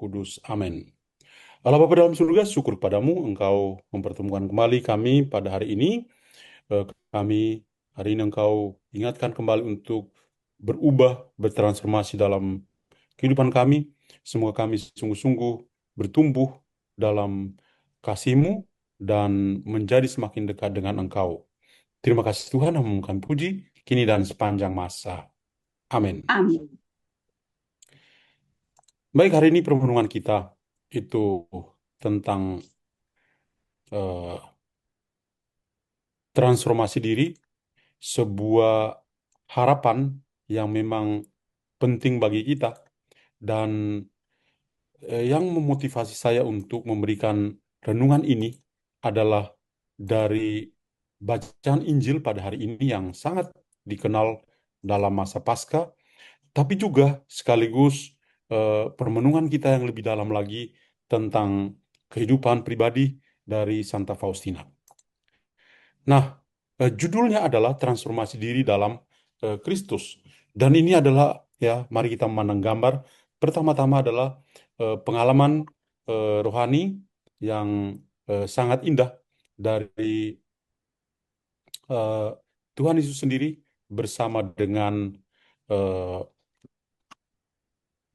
Kudus. Amin. Allah Bapa dalam surga, syukur padamu, Engkau mempertemukan kembali kami pada hari ini. Kami hari ini Engkau ingatkan kembali untuk berubah, bertransformasi dalam kehidupan kami. Semoga kami sungguh-sungguh bertumbuh dalam kasih-Mu dan menjadi semakin dekat dengan Engkau. Terima kasih Tuhan, namun kami puji, kini dan sepanjang masa. Amin. Amin. Baik, hari ini permenungan kita itu tentang eh, transformasi diri, sebuah harapan yang memang penting bagi kita dan yang memotivasi saya untuk memberikan renungan ini adalah dari bacaan Injil pada hari ini yang sangat dikenal dalam masa Paskah, tapi juga sekaligus permenungan kita yang lebih dalam lagi tentang kehidupan pribadi dari Santa Faustina. Nah, judulnya adalah transformasi diri dalam Kristus. Dan ini adalah, ya, mari kita memandang gambar. Pertama-tama adalah pengalaman rohani yang sangat indah dari eh, Tuhan Yesus sendiri bersama dengan eh,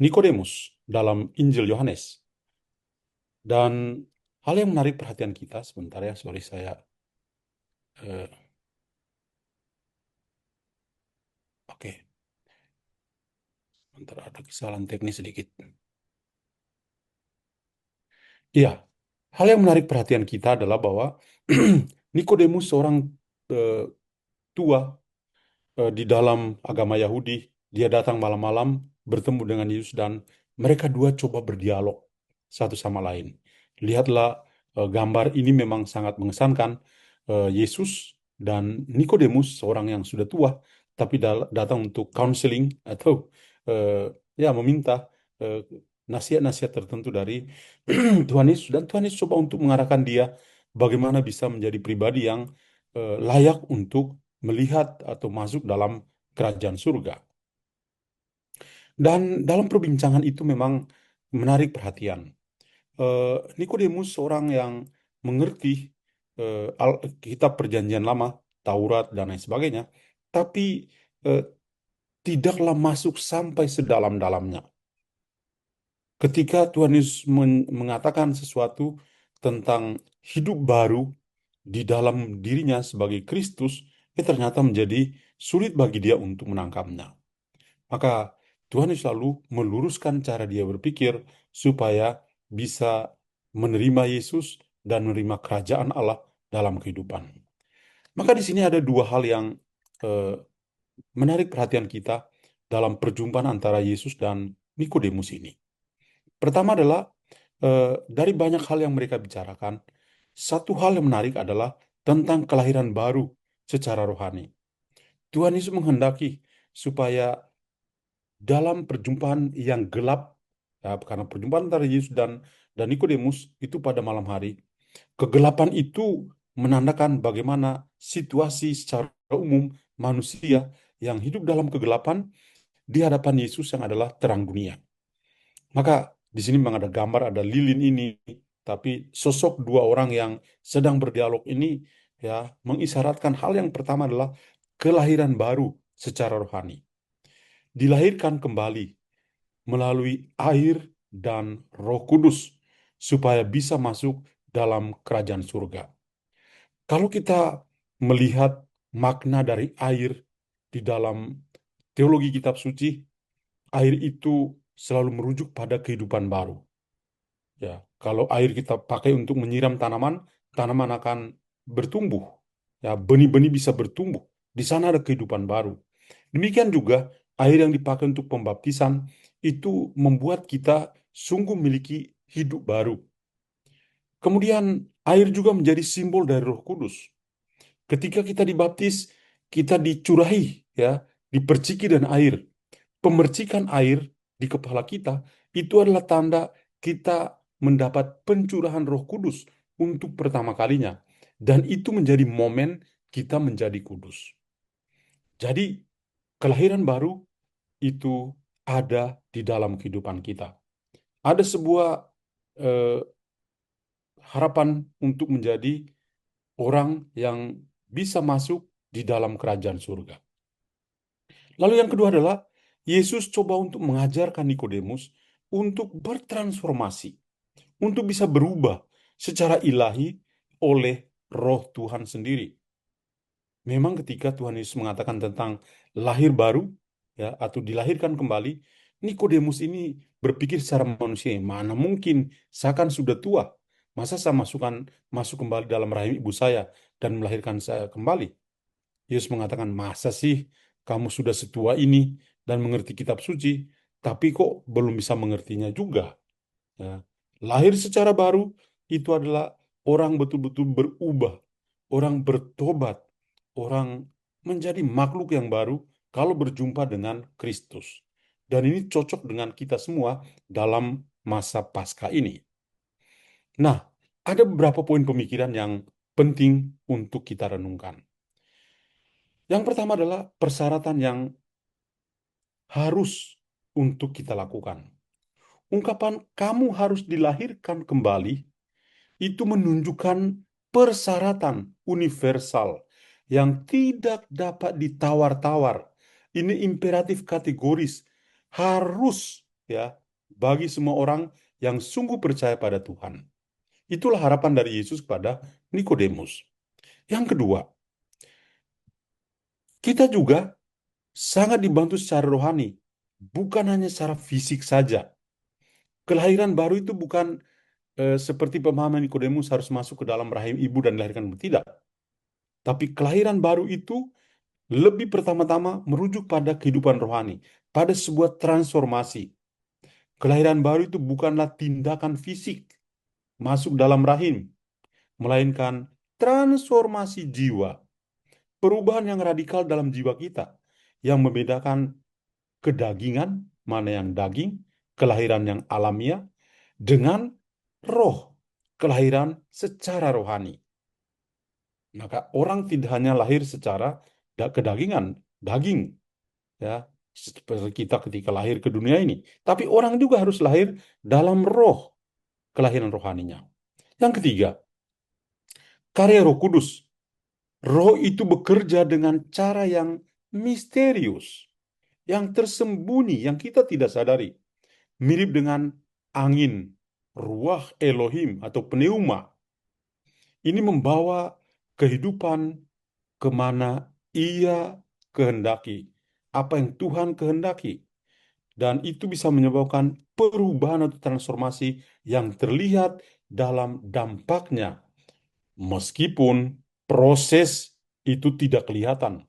Nikodemus dalam Injil Yohanes. Dan hal yang menarik perhatian kita, sebentar ya, sorry saya, eh, oke, sebentar ada kesalahan teknis sedikit. Iya, hal yang menarik perhatian kita adalah bahwa Nikodemus seorang eh, tua di dalam agama Yahudi. Dia datang malam-malam bertemu dengan Yesus dan mereka dua coba berdialog satu sama lain. Lihatlah, gambar ini memang sangat mengesankan. Yesus dan Nikodemus, seorang yang sudah tua, tapi datang untuk counseling atau eh, ya meminta eh, nasihat-nasihat tertentu dari Tuhan Yesus, dan Tuhan Yesus coba untuk mengarahkan dia bagaimana bisa menjadi pribadi yang layak untuk melihat atau masuk dalam kerajaan surga. Dan dalam perbincangan itu memang menarik perhatian. Nikodemus seorang yang mengerti kitab Perjanjian Lama, Taurat dan lain sebagainya, tapi eh, tidaklah masuk sampai sedalam-dalamnya. Ketika Tuhan Yesus mengatakan sesuatu tentang hidup baru di dalam dirinya sebagai Kristus, ternyata menjadi sulit bagi dia untuk menangkapnya. Maka Tuhan Yesus selalu meluruskan cara dia berpikir supaya bisa menerima Yesus dan menerima kerajaan Allah dalam kehidupan. Maka di sini ada dua hal yang eh, menarik perhatian kita dalam perjumpaan antara Yesus dan Nikodemus ini. Pertama adalah dari banyak hal yang mereka bicarakan, satu hal yang menarik adalah tentang kelahiran baru secara rohani. Tuhan Yesus menghendaki supaya dalam perjumpaan yang gelap, ya, karena perjumpaan antara Yesus dan Nikodemus itu pada malam hari, kegelapan itu menandakan bagaimana situasi secara umum manusia yang hidup dalam kegelapan di hadapan Yesus yang adalah terang dunia. Maka di sini memang ada gambar, ada lilin ini, tapi sosok dua orang yang sedang berdialog ini ya mengisyaratkan hal yang pertama adalah kelahiran baru secara rohani. Dilahirkan kembali melalui air dan Roh Kudus supaya bisa masuk dalam kerajaan surga. Kalau kita melihat makna dari air di dalam teologi kitab suci, air itu selalu merujuk pada kehidupan baru. Ya, kalau air kita pakai untuk menyiram tanaman, tanaman akan bertumbuh. Ya, benih-benih bisa bertumbuh. Di sana ada kehidupan baru. Demikian juga air yang dipakai untuk pembaptisan itu membuat kita sungguh memiliki hidup baru. Kemudian air juga menjadi simbol dari Roh Kudus. Ketika kita dibaptis, kita dicurahi, ya, diperciki dengan air. Pemercikan air di kepala kita itu adalah tanda kita mendapat pencurahan Roh Kudus untuk pertama kalinya. Dan itu menjadi momen kita menjadi kudus. Jadi, kelahiran baru itu ada di dalam kehidupan kita. Ada sebuah eh, harapan untuk menjadi orang yang bisa masuk di dalam kerajaan surga. Lalu yang kedua adalah Yesus coba untuk mengajarkan Nikodemus untuk bertransformasi, untuk bisa berubah secara ilahi oleh Roh Tuhan sendiri. Memang ketika Tuhan Yesus mengatakan tentang lahir baru, ya, atau dilahirkan kembali, Nikodemus ini berpikir secara manusia, mana mungkin saya kan sudah tua, masa saya masuk kembali dalam rahim ibu saya dan melahirkan saya kembali? Yesus mengatakan, masa sih kamu sudah setua ini dan mengerti kitab suci, tapi kok belum bisa mengertinya juga? Ya. Lahir secara baru itu adalah orang betul-betul berubah, orang bertobat, orang menjadi makhluk yang baru kalau berjumpa dengan Kristus. Dan ini cocok dengan kita semua dalam masa Paskah ini. Nah, ada beberapa poin pemikiran yang penting untuk kita renungkan. Yang pertama adalah persyaratan yang harus untuk kita lakukan. Ungkapan kamu harus dilahirkan kembali itu menunjukkan persyaratan universal yang tidak dapat ditawar-tawar. Ini imperatif kategoris, harus, ya, bagi semua orang yang sungguh percaya pada Tuhan. Itulah harapan dari Yesus kepada Nikodemus. Yang kedua, kita juga sangat dibantu secara rohani, bukan hanya secara fisik saja. Kelahiran baru itu bukan seperti pemahaman Nikodemus harus masuk ke dalam rahim ibu dan dilahirkan. Tidak. Tapi kelahiran baru itu lebih pertama-tama merujuk pada kehidupan rohani, pada sebuah transformasi. Kelahiran baru itu bukanlah tindakan fisik masuk dalam rahim, melainkan transformasi jiwa, perubahan yang radikal dalam jiwa kita, yang membedakan kedagingan, mana yang daging, kelahiran yang alamiah, dengan roh, kelahiran secara rohani. Maka orang tidak hanya lahir secara kedagingan, daging, ya, seperti kita ketika lahir ke dunia ini, tapi orang juga harus lahir dalam roh, kelahiran rohaninya. Yang ketiga, karya Roh Kudus. Roh itu bekerja dengan cara yang misterius, yang tersembunyi, yang kita tidak sadari. Mirip dengan angin, ruah Elohim atau pneuma. Ini membawa kehidupan kemana ia kehendaki, apa yang Tuhan kehendaki. Dan itu bisa menyebabkan perubahan atau transformasi yang terlihat dalam dampaknya. Meskipun proses itu tidak kelihatan.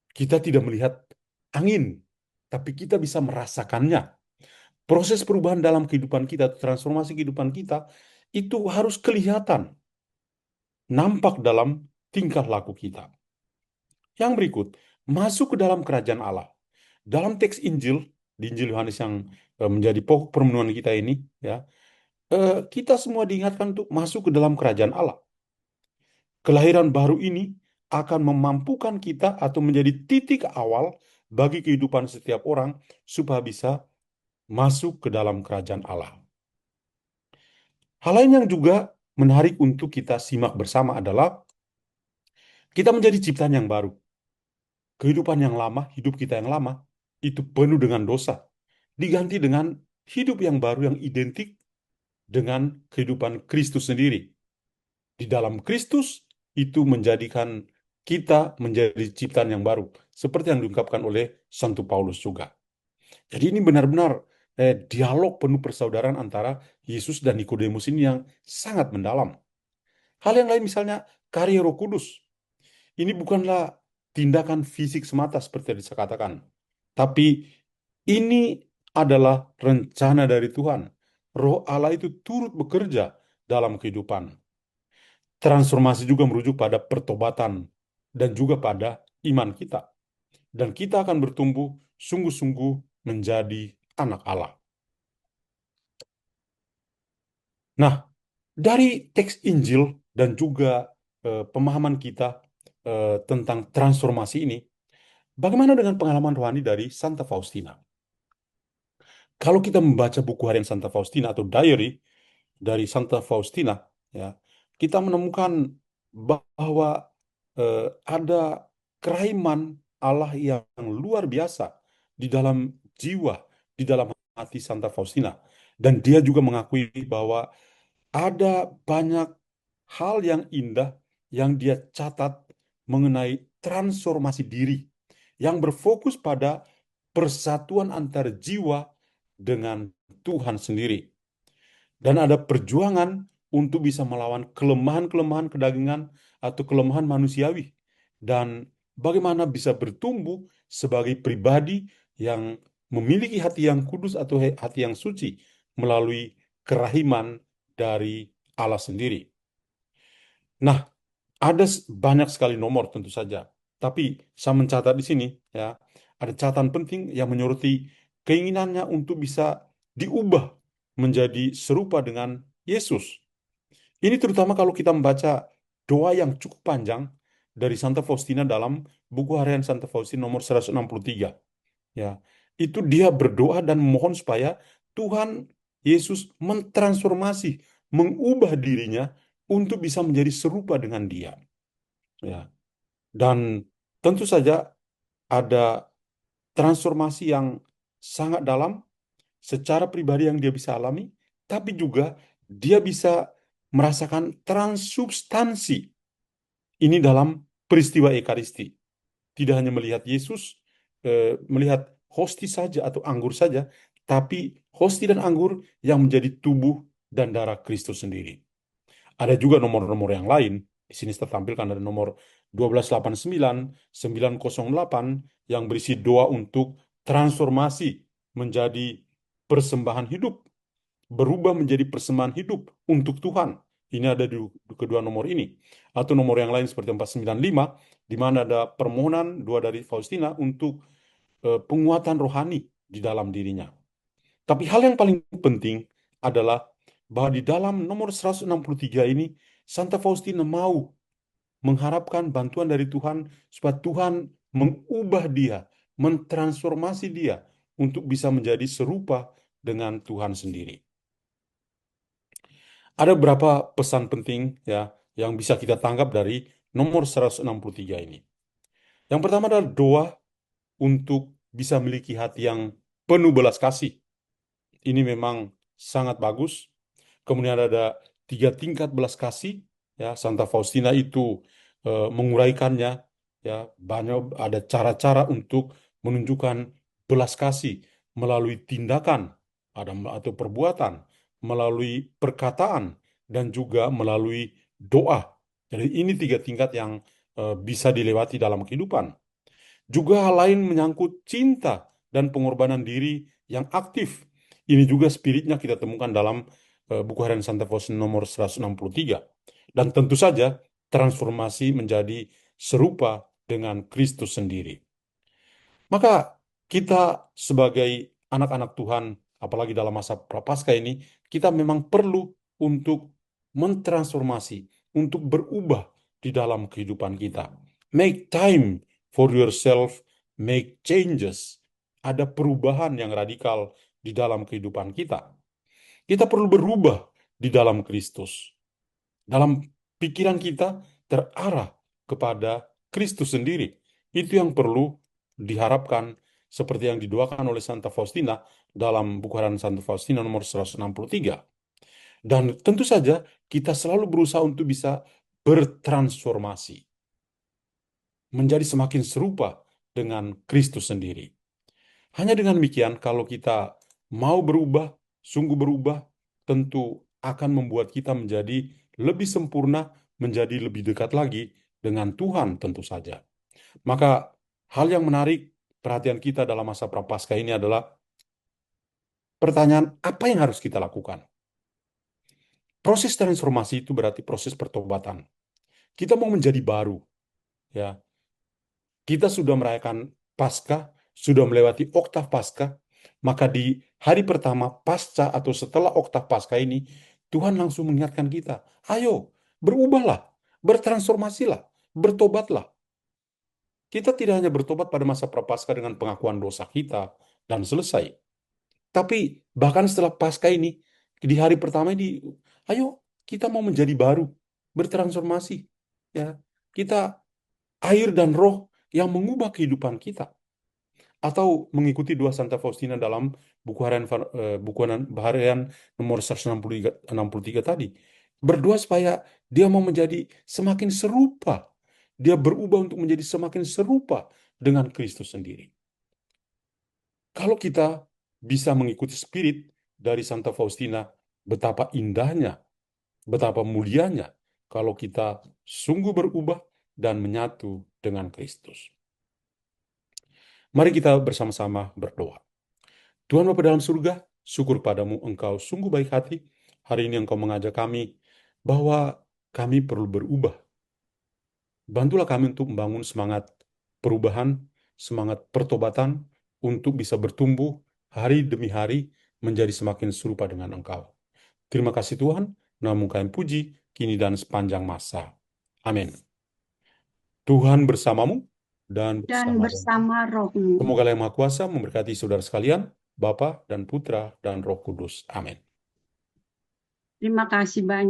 Kita tidak melihat angin, tapi kita bisa merasakannya. Proses perubahan dalam kehidupan kita, transformasi kehidupan kita, itu harus kelihatan, nampak dalam tingkah laku kita. Yang berikut, masuk ke dalam kerajaan Allah. Dalam teks Injil, di Injil Yohanes yang menjadi pokok permenungan kita ini, ya, kita semua diingatkan untuk masuk ke dalam kerajaan Allah. Kelahiran baru ini akan memampukan kita atau menjadi titik awal bagi kehidupan setiap orang supaya bisa masuk ke dalam kerajaan Allah. Hal lain yang juga menarik untuk kita simak bersama adalah kita menjadi ciptaan yang baru. Kehidupan yang lama, hidup kita yang lama, itu penuh dengan dosa. Diganti dengan hidup yang baru yang identik dengan kehidupan Kristus sendiri. Di dalam Kristus itu menjadikan kita menjadi ciptaan yang baru. Seperti yang diungkapkan oleh Santo Paulus juga. Jadi ini benar-benar dialog penuh persaudaraan antara Yesus dan Nikodemus ini yang sangat mendalam. Hal yang lain misalnya karya Roh Kudus. Ini bukanlah tindakan fisik semata seperti yang saya katakan. Tapi ini adalah rencana dari Tuhan. Roh Allah itu turut bekerja dalam kehidupan. Transformasi juga merujuk pada pertobatan dan juga pada iman kita. Dan kita akan bertumbuh sungguh-sungguh menjadi anak Allah. Nah, dari teks Injil dan juga pemahaman kita tentang transformasi ini, bagaimana dengan pengalaman rohani dari Santa Faustina? Kalau kita membaca buku harian Santa Faustina atau diary dari Santa Faustina, ya, kita menemukan bahwa ada kerahiman Allah yang luar biasa di dalam jiwa, di dalam hati Santa Faustina. Dan dia juga mengakui bahwa ada banyak hal yang indah yang dia catat mengenai transformasi diri yang berfokus pada persatuan antar jiwa dengan Tuhan sendiri. Dan ada perjuangan untuk bisa melawan kelemahan-kelemahan kedagingan atau kelemahan manusiawi. Dan bagaimana bisa bertumbuh sebagai pribadi yang memiliki hati yang kudus atau hati yang suci melalui kerahiman dari Allah sendiri. Nah, ada banyak sekali nomor tentu saja. Tapi saya mencatat di sini, ya, ada catatan penting yang menyoroti keinginannya untuk bisa diubah menjadi serupa dengan Yesus. Ini terutama kalau kita membaca doa yang cukup panjang dari Santa Faustina dalam buku harian Santa Faustina nomor 163. Ya, itu dia berdoa dan memohon supaya Tuhan Yesus mentransformasi, mengubah dirinya untuk bisa menjadi serupa dengan Dia. Ya, dan tentu saja ada transformasi yang sangat dalam secara pribadi yang dia bisa alami, tapi juga dia bisa merasakan transubstansi ini dalam peristiwa Ekaristi. Tidak hanya melihat Yesus, melihat hosti saja atau anggur saja, tapi hosti dan anggur yang menjadi tubuh dan darah Kristus sendiri. Ada juga nomor-nomor yang lain. Di sini tertampilkan ada nomor 1289, 908 yang berisi doa untuk transformasi menjadi persembahan hidup, berubah menjadi persembahan hidup untuk Tuhan. Ini ada di kedua nomor ini. Atau nomor yang lain seperti 495, di mana ada permohonan doa dari Faustina untuk penguatan rohani di dalam dirinya. Tapi hal yang paling penting adalah bahwa di dalam nomor 163 ini, Santa Faustina mau mengharapkan bantuan dari Tuhan supaya Tuhan mengubah dia, mentransformasi dia untuk bisa menjadi serupa dengan Tuhan sendiri. Ada beberapa pesan penting ya yang bisa kita tangkap dari nomor 163 ini. Yang pertama adalah doa untuk bisa memiliki hati yang penuh belas kasih. Ini memang sangat bagus. Kemudian ada 3 tingkat belas kasih. Ya, Santa Faustina itu menguraikannya. Ya, banyak ada cara-cara untuk menunjukkan belas kasih melalui tindakan atau perbuatan, melalui perkataan, dan juga melalui doa. Jadi ini 3 tingkat yang bisa dilewati dalam kehidupan. Juga hal lain menyangkut cinta dan pengorbanan diri yang aktif. Ini juga spiritnya kita temukan dalam buku harian Santa Faustina nomor 163. Dan tentu saja transformasi menjadi serupa dengan Kristus sendiri. Maka kita sebagai anak-anak Tuhan, apalagi dalam masa prapaskah ini, kita memang perlu untuk mentransformasi, untuk berubah di dalam kehidupan kita. Make time for yourself, make changes. Ada perubahan yang radikal di dalam kehidupan kita. Kita perlu berubah di dalam Kristus. Dalam pikiran kita terarah kepada Kristus sendiri. Itu yang perlu diharapkan seperti yang didoakan oleh Santa Faustina dalam buku harian Santa Faustina nomor 163. Dan tentu saja kita selalu berusaha untuk bisa bertransformasi, menjadi semakin serupa dengan Kristus sendiri. Hanya dengan demikian, kalau kita mau berubah, sungguh berubah, tentu akan membuat kita menjadi lebih sempurna, menjadi lebih dekat lagi dengan Tuhan tentu saja. Maka hal yang menarik perhatian kita dalam masa Prapaskah ini adalah pertanyaan apa yang harus kita lakukan. Proses transformasi itu berarti proses pertobatan. Kita mau menjadi baru, ya. Kita sudah merayakan Paskah, sudah melewati oktav Paskah, maka di hari pertama pasca atau setelah oktav Paskah ini, Tuhan langsung mengingatkan kita, ayo berubahlah, bertransformasilah, bertobatlah. Kita tidak hanya bertobat pada masa Prapaskah dengan pengakuan dosa kita dan selesai. Tapi bahkan setelah Paskah ini, di hari pertama ini, ayo kita mau menjadi baru, bertransformasi. Ya, kita air dan roh yang mengubah kehidupan kita. Atau mengikuti dua Santa Faustina dalam buku harian nomor 163 tadi. Berdoa supaya dia mau menjadi semakin serupa. Dia berubah untuk menjadi semakin serupa dengan Kristus sendiri. Kalau kita bisa mengikuti spirit dari Santa Faustina, betapa indahnya, betapa mulianya kalau kita sungguh berubah dan menyatu dengan Kristus. Mari kita bersama-sama berdoa. Tuhan Bapa dalam surga, syukur padamu Engkau sungguh baik hati. Hari ini Engkau mengajak kami bahwa kami perlu berubah. Bantulah kami untuk membangun semangat perubahan, semangat pertobatan, untuk bisa bertumbuh hari demi hari menjadi semakin serupa dengan Engkau. Terima kasih Tuhan, namun kami puji, kini dan sepanjang masa. Amin. Tuhan bersamamu dan Dan bersama rohmu. bersama rohmu. Semoga Allah yang Maha Kuasa memberkati saudara sekalian, Bapa dan Putra dan Roh Kudus. Amin. Terima kasih banyak.